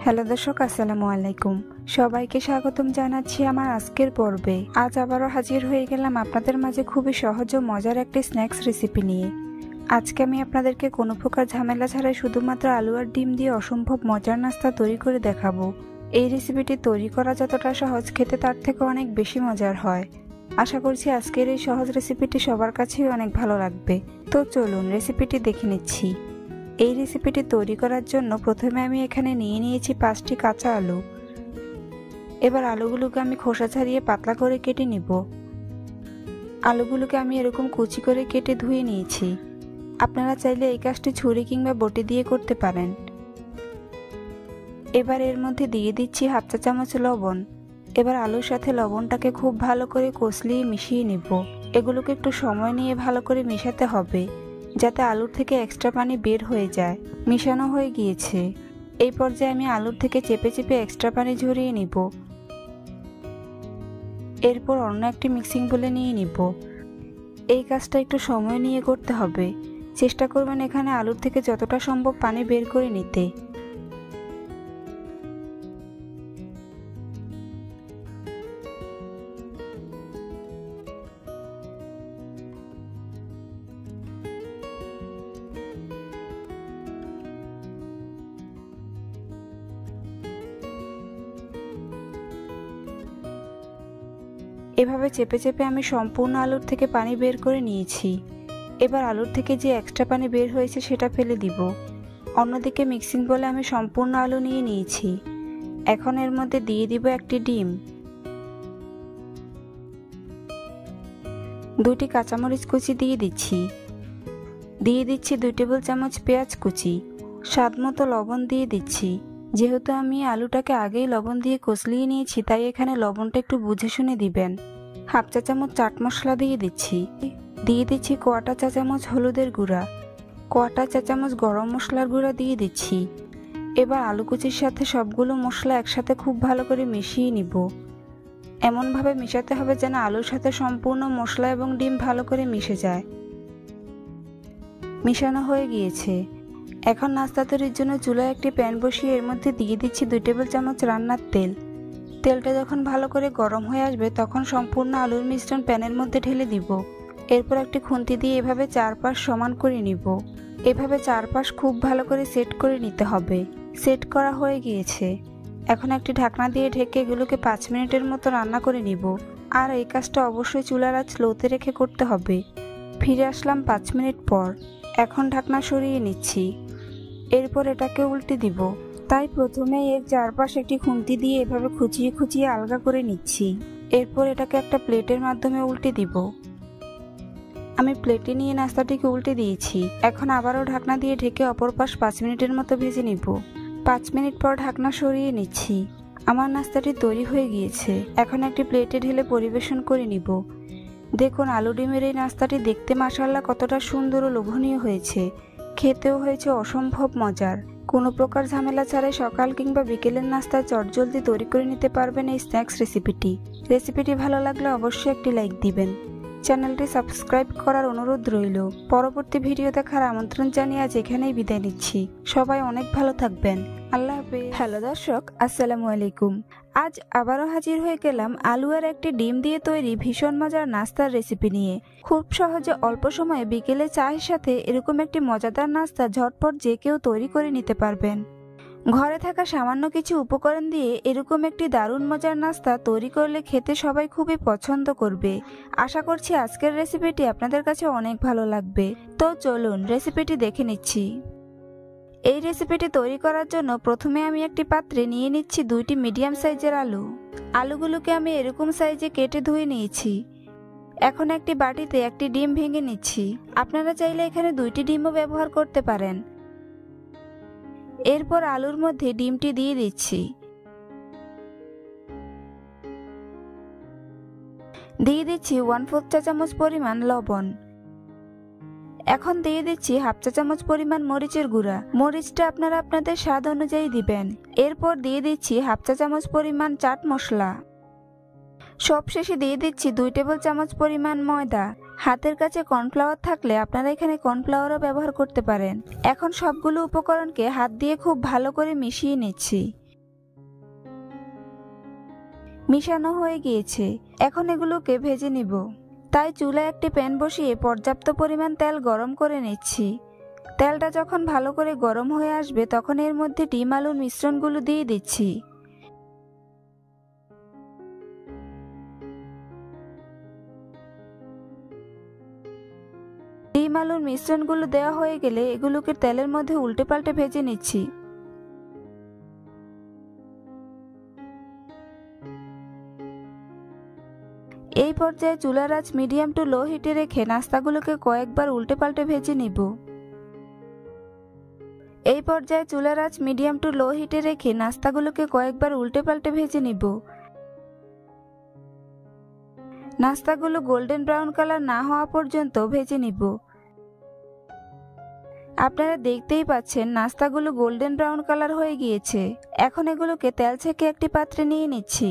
Hello দর্শক, আসসালামু আলাইকুম। সবাইকে স্বাগতম জানাচ্ছি আমার আজকের পর্বে। আজ আবারও হাজির হয়ে গেলাম আপনাদের মাঝে খুবই সহজ ও মজার একটি স্ন্যাক্স রেসিপি নিয়ে। আজকে আমি আপনাদেরকে কোনো প্রকার ঝামেলা ছাড়াই শুধুমাত্র আলু আর ডিম দিয়ে অসম্ভব মজার নাস্তা তৈরি করে দেখাবো। এই রেসিপিটি তৈরি করা যতটা সহজ, খেতে তার থেকে অনেক বেশি মজার হয়। আশা করছি আজকের এই সহজ রেসিপিটি সবার কাছেই অনেক ভালো লাগবে। তো চলুন রেসিপিটি দেখে নিচ্ছি। এই রেসিপিটি তৈরি করার জন্য প্রথমে আমি এখানে নিয়েছি 5টি কাঁচা আলু। এবার আলুগুলোকে আমি খোসা ছাড়িয়ে পাতলা করে কেটে নিব। আলুগুলোকে আমি এরকম কুচি করে কেটে ধুয়ে নিয়েছি। আপনারা চাইলে এই কাজটি ছুরি কিংবা বটি দিয়ে করতে পারেন। এবার এর মধ্যে দিয়ে দিচ্ছি 1/2 চা চামচ লবণ। এবার আলুর সাথে লবণটাকে খুব ভালো করে কষলিয়ে মিশিয়ে নিব। এগুলোকে একটু সময় নিয়ে ভালো করে মেশাতে হবে, যাতে আলুর থেকে এক্সট্রা পানি বের হয়ে যায়। মিশানো হয়ে গিয়েছে। এই পর্যায়ে আমি আলুর থেকে চেপে চেপে এক্সট্রা পানি ঝরিয়ে নিব। এরপর অন্য একটি মিক্সিং বোলে নিয়ে নিব। এই কাজটা একটু সময় নিয়ে করতে হবে। চেষ্টা করবেন এখানে আলুর থেকে যতটা সম্ভব পানি বের করে নিতে। এভাবে চেপে চেপে আমি সম্পূর্ণ আলুর থেকে পানি বের করে নিয়েছি। এবার আলুর থেকে যে এক্সট্রা পানি বের হয়েছে সেটা ফেলে দিব। অন্যদিকে মিক্সিং বলে আমি সম্পূর্ণ আলু নিয়ে নিয়েছি। এখন এর মধ্যে দিয়ে দিব একটি ডিম, 2টি কাঁচামরিচ কুচি দিয়ে দিচ্ছি। দিয়ে দিচ্ছি 2 টেবিল চামচ পেঁয়াজ কুচি। স্বাদ মতো লবণ দিয়ে দিচ্ছি। যেহেতু আমি আলুটাকে আগেই লবণ দিয়ে কষলিয়ে নিয়েছি, তাই এখানে লবণটা একটু বুঝে শুনে দিবেন। 1/2 চা চামচ চাট মশলা দিয়ে দিচ্ছি। দিয়ে দিচ্ছি 1/4 চা চামচ হলুদের গুঁড়া, 1/4 চা চামচ গরম মশলার গুঁড়া দিয়ে দিচ্ছি। এবার আলু কুচির সাথে সবগুলো মশলা একসাথে খুব ভালো করে মিশিয়ে নিব। এমনভাবে মেশাতে হবে যেন আলুর সাথে সম্পূর্ণ মশলা এবং ডিম ভালো করে মিশে যায়। মিশানো হয়ে গিয়েছে। এখন নাস্তা তৈরির জন্য চুলায় একটি প্যান বসিয়ে এর মধ্যে দিয়ে দিচ্ছি 2 টেবিল চামচ রান্নার তেল। তেলটা যখন ভালো করে গরম হয়ে আসবে তখন সম্পূর্ণ আলুর মিশ্রণ প্যানের মধ্যে ঢেলে দিব। এরপর একটি খুন্তি দিয়ে এভাবে চারপাশ সমান করে নিব। এভাবে চারপাশ খুব ভালো করে সেট করে নিতে হবে। সেট করা হয়ে গিয়েছে। এখন একটি ঢাকনা দিয়ে ঢেকে এগুলোকে 5 মিনিটের মতো রান্না করে নিব। আর এই কাজটা অবশ্যই চুলার আঁচ লোতে রেখে করতে হবে। ফিরে আসলাম 5 মিনিট পর। এখন ঢাকনা সরিয়ে নিচ্ছি। এরপর এটাকে উল্টে দিব। তাই প্রথমে এর চারপাশে একটি খুন্তি দিয়ে এভাবে খুঁচিয়ে খুঁচিয়ে আলগা করে নিচ্ছি। এরপর এটাকে একটা প্লেটের মাধ্যমে উল্টে দিব। আমি প্লেটে নিয়ে নাস্তাটিকে উল্টে দিয়েছি। এখন আবারও ঢাকনা দিয়ে ঢেকে অপর পাশ 5 মিনিটের মতো ভেজে নিব। 5 মিনিট পর ঢাকনা সরিয়ে নিচ্ছি। আমার নাস্তাটি তৈরি হয়ে গিয়েছে। এখন একটি প্লেটে ঢেলে পরিবেশন করে নিব। দেখুন আলু ডিমের এই নাস্তাটি দেখতে মাশাআল্লাহ কতটা সুন্দর ও লোভনীয় হয়েছে। খেতেও হয়েছে অসম্ভব মজার। কোনো প্রকার ঝামেলা ছাড়াই সকাল কিংবা বিকেলের নাস্তায় চটজলদি তৈরি করে নিতে পারবেন এই স্ন্যাক্স রেসিপিটি। রেসিপিটি ভালো লাগলে অবশ্যই একটি লাইক দিবেন। চ্যানেলটি সাবস্ক্রাইব করার অনুরোধ রইল। পরবর্তী ভিডিও দেখার আমন্ত্রণ জানিয়ে আজ এখানেই বিদায় নিচ্ছি। সবাই অনেক ভালো থাকবেন। আল্লাহ হাফেজ। হ্যালো দর্শক, আসসালামু আলাইকুম। আজ আবারও হাজির হয়ে গেলাম আলু আর একটি ডিম দিয়ে তৈরি ভীষণ মজার নাস্তার রেসিপি নিয়ে। খুব সহজে অল্প সময়ে বিকেলে চায়ের সাথে এরকম একটি মজাদার নাস্তা ঝটপট যে কেউ তৈরি করে নিতে পারবেন। ঘরে থাকা সামান্য কিছু উপকরণ দিয়ে এরকম একটি দারুণ মজার নাস্তা তৈরি করলে খেতে সবাই খুবই পছন্দ করবে। আশা করছি আজকের রেসিপিটি আপনাদের কাছে অনেক ভালো লাগবে। তো চলুন রেসিপিটি দেখে নিচ্ছি। এই রেসিপিটি তৈরি করার জন্য প্রথমে আমি একটি পাত্রে নিয়ে নিচ্ছি 2টি মিডিয়াম সাইজের আলু। আলুগুলোকে আমি এরকম সাইজে কেটে ধুয়ে নিয়েছি। এখন একটি বাটিতে একটি ডিম ভেঙে নিচ্ছি। আপনারা চাইলে এখানে 2টি ডিমও ব্যবহার করতে পারেন। এরপর আলুর মধ্যে ডিমটি দিয়ে দিচ্ছি। দিয়ে দিচ্ছি 1/4 চা চামচ পরিমাণ লবণ। এখন দিয়ে দিচ্ছি 1/2 চা চামচ পরিমাণ মরিচের গুঁড়া। মরিচটা আপনারা আপনাদের স্বাদ অনুযায়ী দিবেন। এরপর দিয়ে দিচ্ছি 1/2 চা চামচ পরিমাণ চাট মশলা। সবশেষে দিয়ে দিচ্ছি 2 টেবিল চামচ পরিমাণ ময়দা। হাতের কাছে কর্নফ্লাওয়ার থাকলে আপনারা এখানে কর্নফ্লাওয়ারও ব্যবহার করতে পারেন। এখন সবগুলো উপকরণকে হাত দিয়ে খুব ভালো করে মিশিয়ে নিচ্ছি। মিশানো হয়ে গিয়েছে, এখন এগুলোকে ভেজে নিব। তাই চুলায় একটি প্যান বসিয়ে পর্যাপ্ত পরিমাণ তেল গরম করে নিচ্ছি। তেলটা যখন ভালো করে গরম হয়ে আসবে তখন এর মধ্যে ডিম আলুর মিশ্রণগুলো দিয়ে দিচ্ছি। ডিম আলুর মিশ্রণগুলো দেওয়া হয়ে গেলে এগুলোকে তেলের মধ্যে উল্টে পাল্টে ভেজে নিচ্ছি। এই পর্যায়ে চুলার আঁচ মিডিয়াম টু লো হিটে রেখে নাস্তাগুলোকে কয়েকবার উল্টে পাল্টে ভেজে নিব। এই পর্যায়ে চুলার আঁচ মিডিয়াম টু লো হিটে রেখে নাস্তাগুলোকে কয়েকবার উল্টে পাল্টে ভেজে নিব। নাস্তাগুলো গোল্ডেন ব্রাউন কালার না হওয়া পর্যন্ত ভেজে নিব। আপনারা দেখতেই পাচ্ছেন নাস্তাগুলো গোল্ডেন ব্রাউন কালার হয়ে গিয়েছে। এখন এগুলোকে তেল ছেঁকে একটি পাত্রে নিয়ে নিচ্ছি।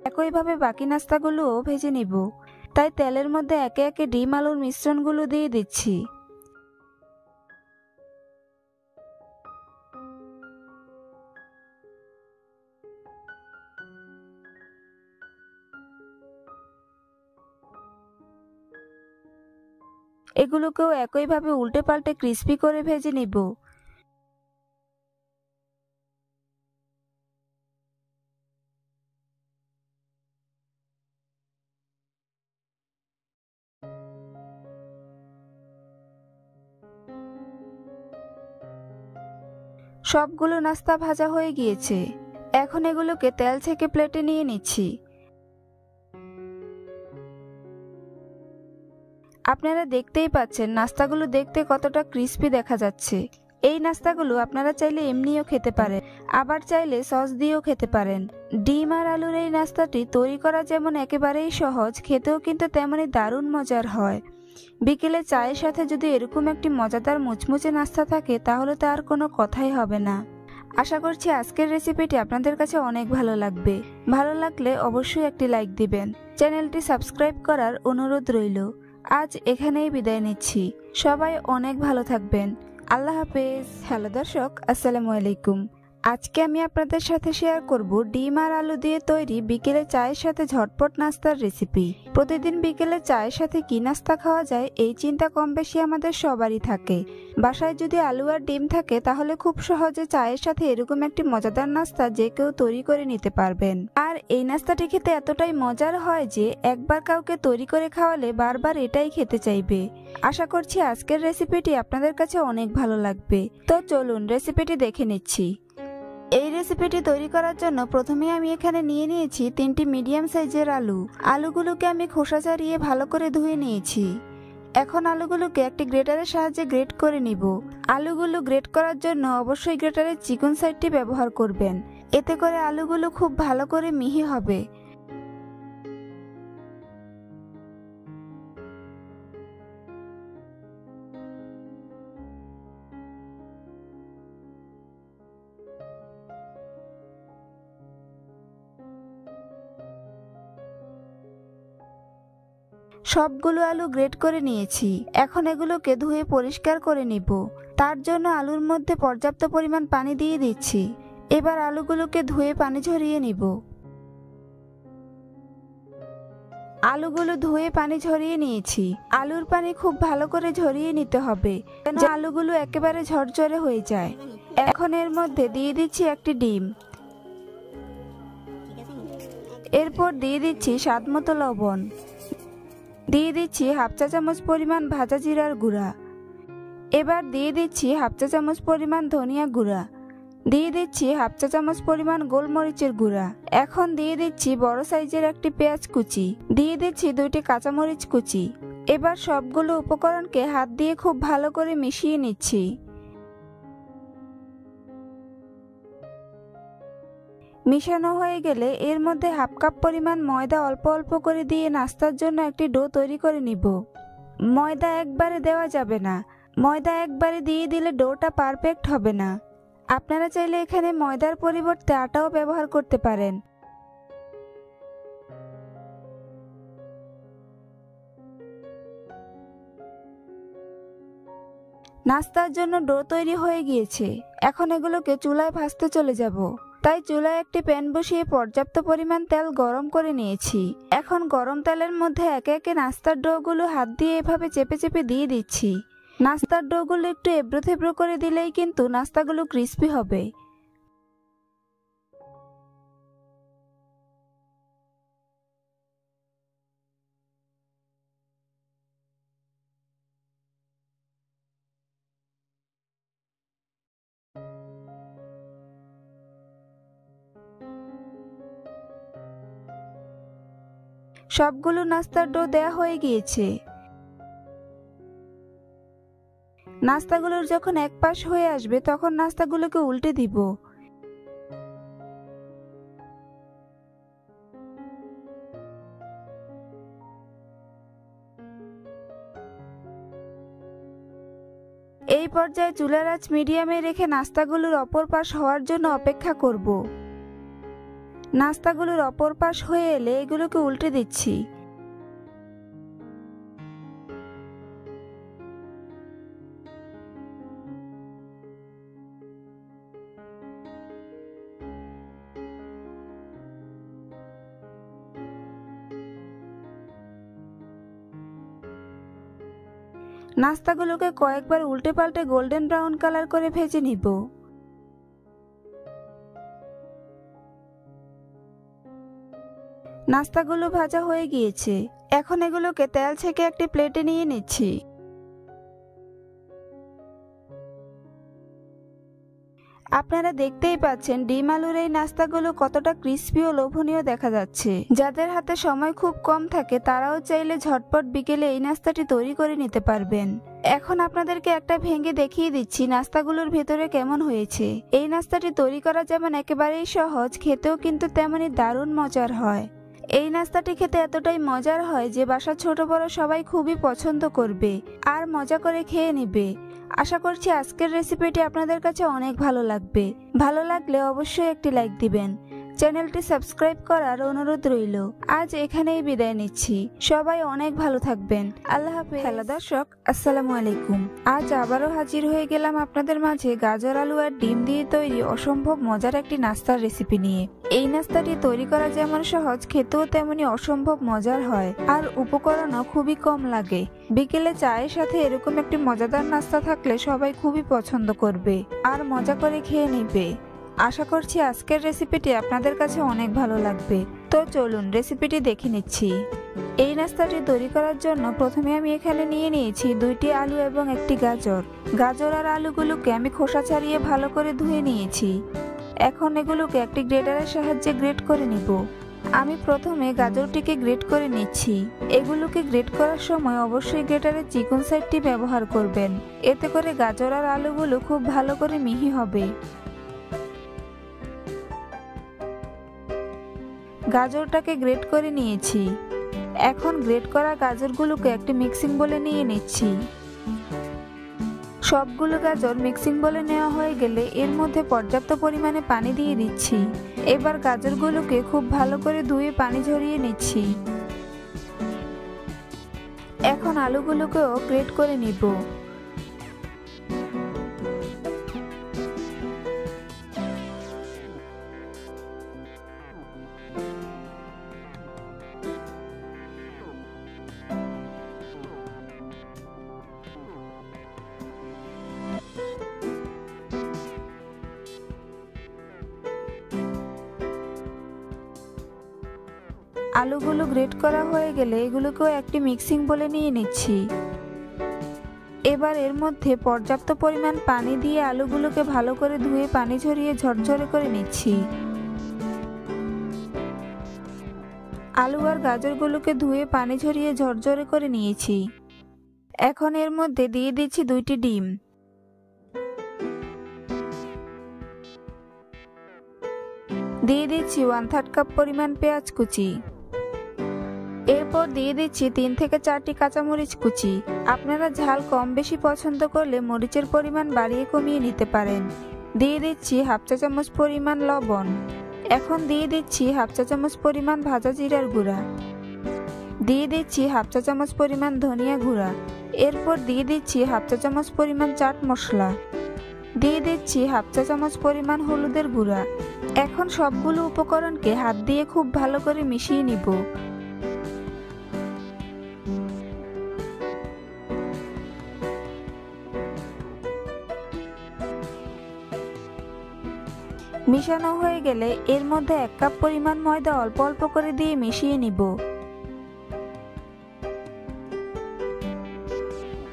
একইভাবে বাকি নাস্তাগুলোও ভেজে নিব। তাই তেলের মধ্যে একে একে ডিম আলুর মিশ্রণগুলো দিয়ে দিচ্ছি। এগুলোকেও একইভাবে উল্টে পাল্টে ক্রিস্পি করে ভেজে নিব। সবগুলো নাস্তা ভাজা হয়ে গিয়েছে, এখন এগুলোকে তেল ছেঁকে প্লেটে নিয়ে নিচ্ছি। আপনারা দেখতেই পাচ্ছেন নাস্তাগুলো দেখতে কতটা ক্রিস্পি দেখা যাচ্ছে। এই নাস্তাগুলো আপনারা চাইলে এমনিও খেতে পারেন, আবার চাইলে সস দিয়েও খেতে পারেন। ডিম আর আলুর এই নাস্তাটি তৈরি করা যেমন একেবারেই সহজ, খেতেও কিন্তু তেমনই দারুণ মজার হয়। বিকেলে চায়ের সাথে যদি এরকম একটি মজাদার মুচমুচে নাস্তা থাকে তাহলে তো আর কোনো কথাই হবে না। আশা করছি আজকের রেসিপিটি আপনাদের কাছে অনেক ভালো লাগবে। ভালো লাগলে অবশ্যই একটি লাইক দিবেন। চ্যানেলটি সাবস্ক্রাইব করার অনুরোধ রইল। আজ এখানেই বিদায় নিচ্ছি। সবাই অনেক ভালো থাকবেন। আল্লাহ হাফেজ। হ্যালো দর্শক, আসসালামু আলাইকুম। আজকে আমি আপনাদের সাথে শেয়ার করব ডিম আর আলু দিয়ে তৈরি বিকেলে চায়ের সাথে ঝটপট নাস্তার রেসিপি। প্রতিদিন বিকেলে চায়ের সাথে কি নাস্তা খাওয়া যায় এই চিন্তা কম বেশি আমাদের সবারই থাকে। বাসায় যদি আলু আর ডিম থাকে তাহলে খুব সহজে চায়ের সাথে এরকম একটি মজাদার নাস্তা যে কেউ তৈরি করে নিতে পারবেন। আর এই নাস্তাটি খেতে এতটাই মজার হয় যে একবার কাউকে তৈরি করে খাওয়ালে বারবার এটাই খেতে চাইবে। আশা করছি আজকের রেসিপিটি আপনাদের কাছে অনেক ভালো লাগবে। তো চলুন রেসিপিটি দেখে নিচ্ছি। এই রেসিপিটি তৈরি করার জন্য প্রথমে আমি এখানে নিয়ে নিয়েছি 3টি মিডিয়াম সাইজের আলু। আলুগুলোকে আমি খোসা ছাড়িয়ে ভালো করে ধুয়ে নিয়েছি। এখন আলুগুলোকে একটি গ্রেটারের সাহায্যে গ্রেট করে নিব। আলুগুলো গ্রেট করার জন্য অবশ্যই গ্রেটারের চিকন সাইডটি ব্যবহার করবেন, এতে করে আলুগুলো খুব ভালো করে মিহি হবে। সবগুলো আলু গ্রেট করে নিয়েছি। এখন এগুলোকে ধুয়ে পরিষ্কার করে নিব। তার জন্য আলুর মধ্যে পর্যাপ্ত পরিমাণ পানি দিয়ে দিচ্ছি। এবার আলুগুলোকে ধুয়ে পানি ঝরিয়ে নিব। আলুগুলো ধুয়ে পানি ঝরিয়ে নিয়েছি। আলুর পানি খুব ভালো করে ঝরিয়ে নিতে হবে যেন আলুগুলো একেবারে ঝরঝরে হয়ে যায়। এখন এর মধ্যে দিয়ে দিচ্ছি একটি ডিম। এরপর দিয়ে দিচ্ছি স্বাদমতো লবণ। দিয়ে দিচ্ছি হাফ চা চামচ পরিমাণ ভাজা জিরার গুঁড়া। এবার দিয়ে দিচ্ছি হাফ চা চামচ পরিমাণ ধনিয়া গুঁড়া। দিয়ে দিচ্ছি হাফ চা চামচ পরিমাণ গোলমরিচের গুঁড়া। এখন দিয়ে দিচ্ছি বড় সাইজের একটি পেঁয়াজ কুচি। দিয়ে দিচ্ছি 2টি কাঁচামরিচ কুচি। এবার সবগুলো উপকরণকে হাত দিয়ে খুব ভালো করে মিশিয়ে নিচ্ছি। মিশানো হয়ে গেলে এর মধ্যে হাফ কাপ পরিমাণ ময়দা অল্প অল্প করে দিয়ে নাস্তার জন্য একটি ডো তৈরি করে নিব। ময়দা একবারে দেওয়া যাবে না, ময়দা একবারে দিয়ে দিলে ডোটা পারফেক্ট হবে না। আপনারা চাইলে এখানে ময়দার পরিবর্তে আটাও ব্যবহার করতে পারেন। নাস্তার জন্য ডো তৈরি হয়ে গিয়েছে। এখন এগুলোকে চুলায় ভাজতে চলে যাব। তাই চুলায় একটি প্যান বসিয়ে পর্যাপ্ত পরিমাণ তেল গরম করে নিয়েছি। এখন গরম তেলের মধ্যে একে একে নাস্তার ডোগুলো হাত দিয়ে এভাবে চেপে চেপে দিয়ে দিচ্ছি। নাস্তার ডোগুলো একটু এবড়ো থেবড়ো করে দিলেই কিন্তু নাস্তাগুলো ক্রিস্পি হবে। সবগুলো নাস্তার ডো দেয়া হয়ে গিয়েছে। নাস্তাগুলোর যখন এক পাশ হয়ে আসবে তখন নাস্তাগুলোকে উল্টে দিব। এই পর্যায়ে চুলার আঁচ মিডিয়ামে রেখে নাস্তাগুলোর অপর পাশ হওয়ার জন্য অপেক্ষা করব। নাস্তাগুলোর অপর পাশ হয়ে এলে এগুলোকে উল্টে দিচ্ছি। নাস্তাগুলোকে কয়েকবার উল্টে পাল্টে গোল্ডেন ব্রাউন কালার করে ভেজে নিব। নাস্তাগুলো ভাজা হয়ে গিয়েছে। এখন এগুলোকে তেল ছেঁকে একটি প্লেটে নিয়ে নিচ্ছি। আপনারা দেখতেই পাচ্ছেন ডিম আলুর এই নাস্তাগুলো কতটা ক্রিস্পি ও লোভনীয় দেখা যাচ্ছে। যাদের হাতে সময় খুব কম থাকে তারাও চাইলে ঝটপট বিকেলে এই নাস্তাটি তৈরি করে নিতে পারবেন। এখন আপনাদেরকে একটা ভেঙে দেখিয়ে দিচ্ছি নাস্তাগুলোর ভেতরে কেমন হয়েছে। এই নাস্তাটি তৈরি করা যেমন একেবারেই সহজ, খেতেও কিন্তু তেমনই দারুণ মজার হয়। এই নাস্তাটি খেতে এতটাই মজার হয় যে বাসার ছোট বড় সবাই খুবই পছন্দ করবে আর মজা করে খেয়ে নেবে। আশা করছি আজকের রেসিপিটি আপনাদের কাছে অনেক ভালো লাগবে। ভালো লাগলে অবশ্যই একটি লাইক দিবেন। চ্যানেলটি সাবস্ক্রাইব করার অনুরোধ রইল। আজ এখানেই বিদায় নিচ্ছি। সবাই অনেক ভালো থাকবেন। আল্লাহ হাফেজ। হ্যালো দর্শক, আসসালামু আলাইকুম। আজ আবারও হাজির হয়ে গেলাম আপনাদের মাঝে গাজর আলু আর ডিম দিয়ে তৈরি অসম্ভব মজার একটি নাস্তার রেসিপি নিয়ে। এই নাস্তাটি তৈরি করা যেমন সহজ, খেতেও তেমনি অসম্ভব মজার হয় আর উপকরণও খুবই কম লাগে। বিকেলে চায়ের সাথে এরকম একটি মজাদার নাস্তা থাকলে সবাই খুবই পছন্দ করবে আর মজা করে খেয়ে নিবে। আশা করছি আজকের রেসিপিটি আপনাদের কাছে অনেক ভালো লাগবে। তো চলুন রেসিপিটি দেখে নিচ্ছি। এই নাস্তাটি তৈরি করার জন্য প্রথমে আমি এখানে নিয়ে নিয়েছি 2টি আলু এবং একটি গাজর। গাজর আর আলুগুলোকে আমি খোসা ছাড়িয়ে ভালো করে ধুয়ে নিয়েছি। এখন এগুলোকে একটি গ্রেটারের সাহায্যে গ্রেট করে নিব। আমি প্রথমে গাজরটিকে গ্রেট করে নিচ্ছি। এগুলোকে গ্রেট করার সময় অবশ্যই গ্রেটারের চিকন সাইডটি ব্যবহার করবেন। এতে করে গাজর আর আলুগুলো খুব ভালো করে মিহি হবে। গাজরটাকে গ্রেট করে নিয়েছি। এখন গ্রেট করা গাজরগুলোকে একটি মিক্সিং বোলে নিয়ে নিচ্ছি। সবগুলো গাজর মিক্সিং বোলে নেওয়া হয়ে গেলে এর মধ্যে পর্যাপ্ত পরিমাণে পানি দিয়ে দিচ্ছি। এবার গাজরগুলোকে খুব ভালো করে ধুয়ে পানি ঝরিয়ে নিচ্ছি। এখন আলুগুলোকেও গ্রেট করে নিব। আলুগুলো গ্রেট করা হয়ে গেলে এগুলোকেও একটি মিক্সিং বোলে নিয়ে নিচ্ছি। এবার এর মধ্যে পর্যাপ্ত পরিমাণ পানি দিয়ে আলুগুলোকে ভালো করে ধুয়ে পানি ঝরিয়ে ঝরঝরে করে নিচ্ছি। আলু আর গাজরগুলোকে ধুয়ে পানি ঝরিয়ে ঝরঝরে করে নিয়েছি। এখন এর মধ্যে দিয়ে দিচ্ছি 2টি ডিম। দিয়ে দিচ্ছি 1/3 কাপ পরিমাণ পেঁয়াজ কুচি। এরপর দিয়ে দিচ্ছি 3 থেকে 4টি কাঁচামরিচ কুচি। আপনারা ঝাল কম বেশি পছন্দ করলে মরিচের পরিমাণ বাড়িয়ে কমিয়ে নিতে পারেন। দিয়ে দিচ্ছি হাফ চা চামচ পরিমাণ লবণ। এখন দিয়ে দিচ্ছি হাফ চা চামচ পরিমাণ ভাজা জিরার গুঁড়া। দিয়ে দিচ্ছি হাফ চা চামচ পরিমাণ ধনিয়া গুঁড়া। এরপর দিয়ে দিচ্ছি হাফ চা চামচ পরিমাণ চাট মশলা। দিয়ে দিচ্ছি হাফ চা চামচ পরিমাণ হলুদের গুঁড়া। এখন সবগুলো উপকরণকে হাত দিয়ে খুব ভালো করে মিশিয়ে নিব। মিশানো হয়ে গেলে এর মধ্যে 1 কাপ পরিমাণ ময়দা অল্প অল্প করে দিয়ে মিশিয়ে নিব।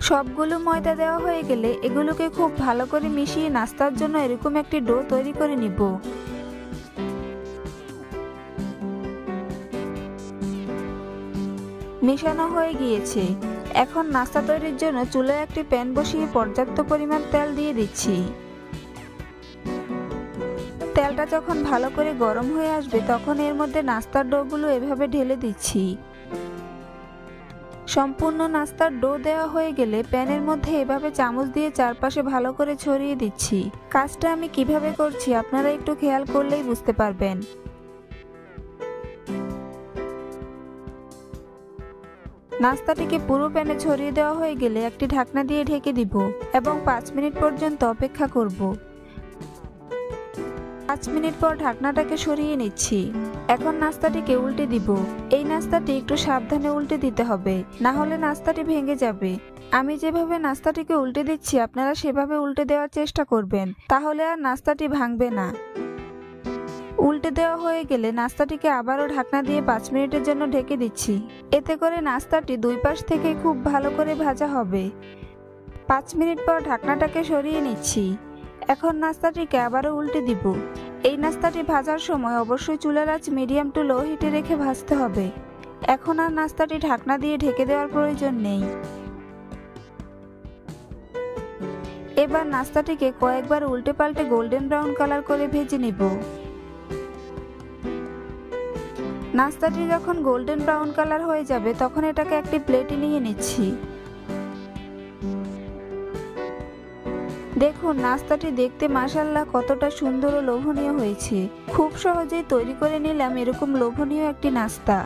সবগুলো ময়দা দেওয়া হয়ে গেলে এগুলোকে খুব ভালো করে মিশিয়ে নাস্তার জন্য এরকম একটি ডো তৈরি করে নিব। মেশানো হয়ে গিয়েছে। এখন নাস্তা তৈরির জন্য চুলায় একটি প্যান বসিয়ে পর্যাপ্ত পরিমাণ তেল দিয়ে দিচ্ছি। তেলটা যখন ভালো করে গরম হয়ে আসবে তখন এর মধ্যে নাস্তার ডোগুলো এভাবে ঢেলে দিচ্ছি। সম্পূর্ণ নাস্তার ডো দেওয়া হয়ে গেলে প্যানের মধ্যে এভাবে চামচ দিয়ে চারপাশে ভালো করে ছড়িয়ে দিচ্ছি। কাজটা আমি কিভাবে করছি আপনারা একটু খেয়াল করলেই বুঝতে পারবেন। নাস্তাটিকে পুরো প্যানে ছড়িয়ে দেওয়া হয়ে গেলে একটি ঢাকনা দিয়ে ঢেকে দিব এবং 5 মিনিট পর্যন্ত অপেক্ষা করব। 5 মিনিট পর ঢাকনাটাকে সরিয়ে নিচ্ছি। এখন নাস্তাটিকে উল্টে দিব। এই নাস্তাটি একটু সাবধানে উল্টে দিতে হবে, না হলে নাস্তাটি ভেঙে যাবে। আমি যেভাবে নাস্তাটিকে উল্টে দিচ্ছি আপনারা সেভাবে উল্টে দেওয়ার চেষ্টা করবেন, তাহলে আর নাস্তাটি ভাঙবে না। উল্টে দেওয়া হয়ে গেলে নাস্তাটিকে আবারও ঢাকনা দিয়ে 5 মিনিটের জন্য ঢেকে দিচ্ছি। এতে করে নাস্তাটি দুই পাশ থেকে খুব ভালো করে ভাজা হবে। 5 মিনিট পর ঢাকনাটাকে সরিয়ে নিচ্ছি। এখন নাস্তাটিকে আবারও উল্টে দিব। এই নাস্তাটি ভাজার সময় অবশ্যই চুলার আঁচ মিডিয়াম টু লো হিটে রেখে ভাজতে হবে। এখন আর নাস্তাটি ঢাকনা দিয়ে ঢেকে দেওয়ার প্রয়োজন নেই। এবার নাস্তাটিকে কয়েকবার উল্টে পাল্টে গোল্ডেন ব্রাউন কালার করে ভেজে নিব। নাস্তাটি যখন গোল্ডেন ব্রাউন কালার হয়ে যাবে তখন এটাকে একটি প্লেটে নিয়ে নিচ্ছি। দেখুন নাস্তাটি দেখতে মাশাআল্লাহ কতটা সুন্দর ও লোভনীয় হয়েছে। খুব সহজেই তৈরি করে নিলাম এরকম লোভনীয় একটি নাস্তা।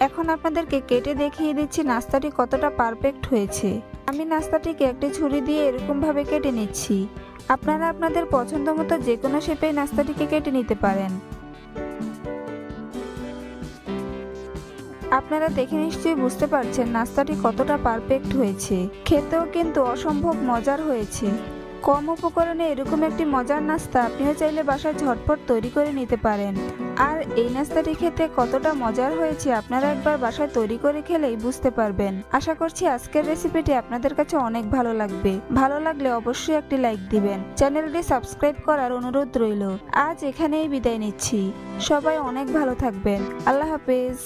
এখন আপনাদেরকে কেটে দেখিয়ে দিচ্ছি নাস্তাটি কতটা পারফেক্ট হয়েছে। আমি নাস্তাটিকে একটি ছুরি দিয়ে এরকম ভাবে কেটে নিচ্ছি। আপনারা আপনাদের পছন্দ মতো যে কোনো শেপে নাস্তাটিকে কেটে নিতে পারেন। আপনারা দেখে নিশ্চয়ই বুঝতে পারছেন নাস্তাটি কতটা পারফেক্ট হয়েছে। খেতেও কিন্তু অসম্ভব মজার হয়েছে। কম উপকরণে এরকম একটি মজার নাস্তা আপনিও চাইলে বাসায় ঝটপট তৈরি করে নিতে পারেন। আর এই নাস্তাটি খেতে কতটা মজার হয়েছে আপনারা একবার বাসায় তৈরি করে খেলেই বুঝতে পারবেন। আশা করছি আজকের রেসিপিটি আপনাদের কাছে অনেক ভালো লাগবে। ভালো লাগলে অবশ্যই একটি লাইক দিবেন। চ্যানেলটি সাবস্ক্রাইব করার অনুরোধ রইল। আজ এখানেই বিদায় নিচ্ছি। সবাই অনেক ভালো থাকবেন। আল্লাহ হাফেজ।